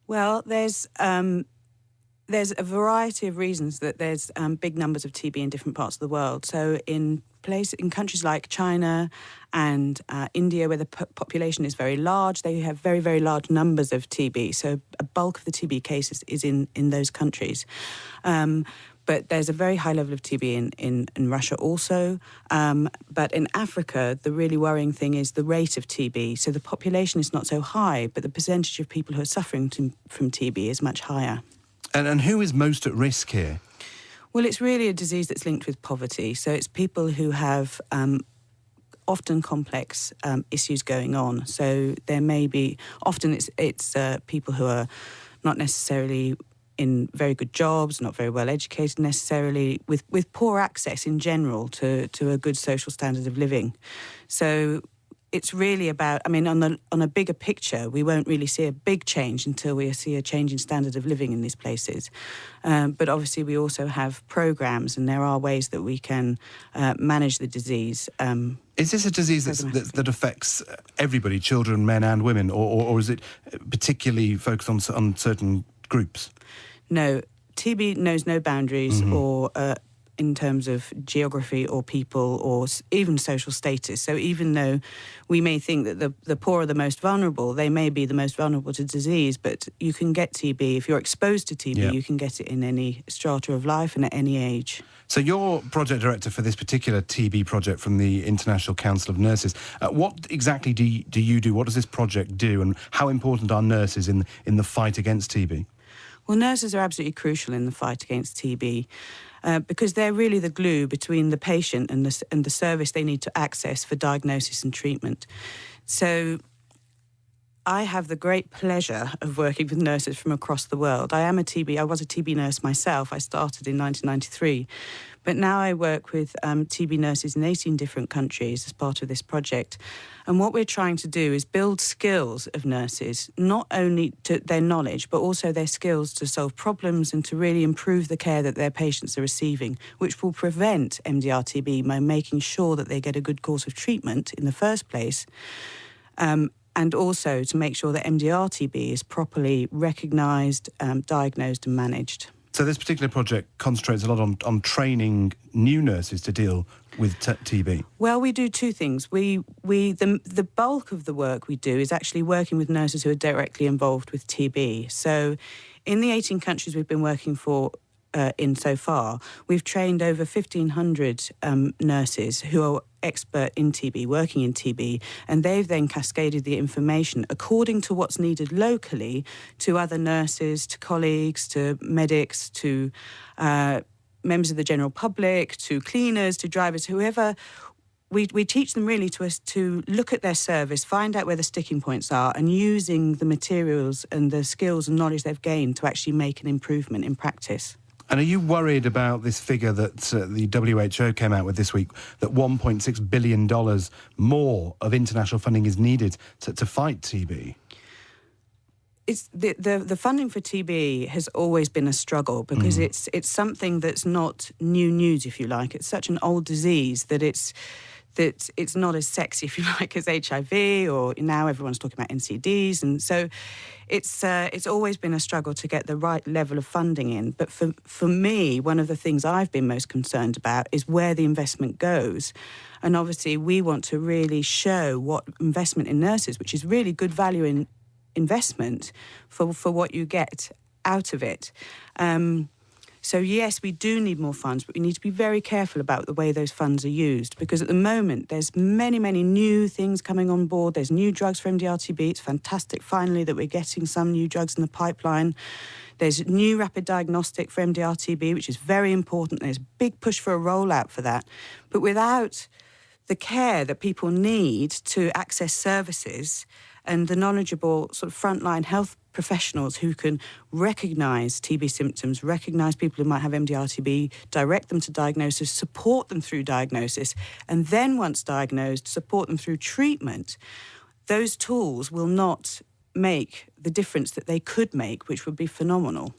Well, there's a variety of reasons that there's big numbers of TB in different parts of the world. So in countries like China and India, where the population is very large, they have very, very large numbers of TB. So a bulk of the TB cases is in those countries. But there's a very high level of TB in Russia also. But in Africa, the really worrying thing is the rate of TB. So the population is not so high, but the percentage of people who are suffering from TB is much higher. And who is most at risk here? Well, it's really a disease that's linked with poverty. So it's people who have often complex issues going on. So there may be, often it's people who are not necessarily in very good jobs, not very well educated necessarily, with poor access in general to a good social standard of living. So it's really about, I mean, on a bigger picture, we won't really see a big change until we see a change in standard of living in these places. But obviously we also have programs, and there are ways that we can manage the disease. Is this a disease that affects everybody, children, men and women, or is it particularly focused on certain groups? No, TB knows no boundaries or in terms of geography or people or even social status. So even though we may think that the poor are the most vulnerable, they may be the most vulnerable to disease, but you can get TB. If you're exposed to TB, you can get it in any strata of life and at any age. So you're project director for this particular TB project from the International Council of Nurses. What exactly do you do? What does this project do, and how important are nurses in the fight against TB? Well, nurses are absolutely crucial in the fight against TB because they're really the glue between the patient and the service they need to access for diagnosis and treatment. So I have the great pleasure of working with nurses from across the world. I was a TB nurse myself. I started in 1993. But now I work with TB nurses in 18 different countries as part of this project. And what we're trying to do is build skills of nurses, not only to their knowledge, but also their skills to solve problems and to really improve the care that their patients are receiving, which will prevent MDR-TB by making sure that they get a good course of treatment in the first place. And also to make sure that MDR-TB is properly recognised, diagnosed and managed. So this particular project concentrates a lot on training new nurses to deal with TB. Well, we do two things. The bulk of the work we do is actually working with nurses who are directly involved with TB. So in the 18 countries we've been working in so far, we've trained over 1,500 nurses who are expert in TB, working in TB, and they've then cascaded the information according to what's needed locally to other nurses, to colleagues, to medics, to members of the general public, to cleaners, to drivers, whoever. We teach them really to look at their service, find out where the sticking points are, and using the materials and the skills and knowledge they've gained to actually make an improvement in practice. And are you worried about this figure that the WHO came out with this week, that $1.6 billion more of international funding is needed to fight TB? It's the funding for TB has always been a struggle because it's something that's not new news, if you like. It's such an old disease that it's not as sexy, if you like, as HIV, or now everyone's talking about NCDs. And so it's always been a struggle to get the right level of funding in. But for me, one of the things I've been most concerned about is where the investment goes. And obviously, we want to really show what investment in nurses, which is really good value in investment for what you get out of it. So yes, we do need more funds, but we need to be very careful about the way those funds are used, because at the moment there's many, many new things coming on board. There's new drugs for MDR-TB. It's fantastic, finally, that we're getting some new drugs in the pipeline. There's new rapid diagnostic for MDR-TB, which is very important. There's a big push for a rollout for that. But without the care that people need to access services and the knowledgeable sort of frontline health professionals who can recognise TB symptoms, recognise people who might have MDR-TB, direct them to diagnosis, support them through diagnosis, and then once diagnosed, support them through treatment, those tools will not make the difference that they could make, which would be phenomenal.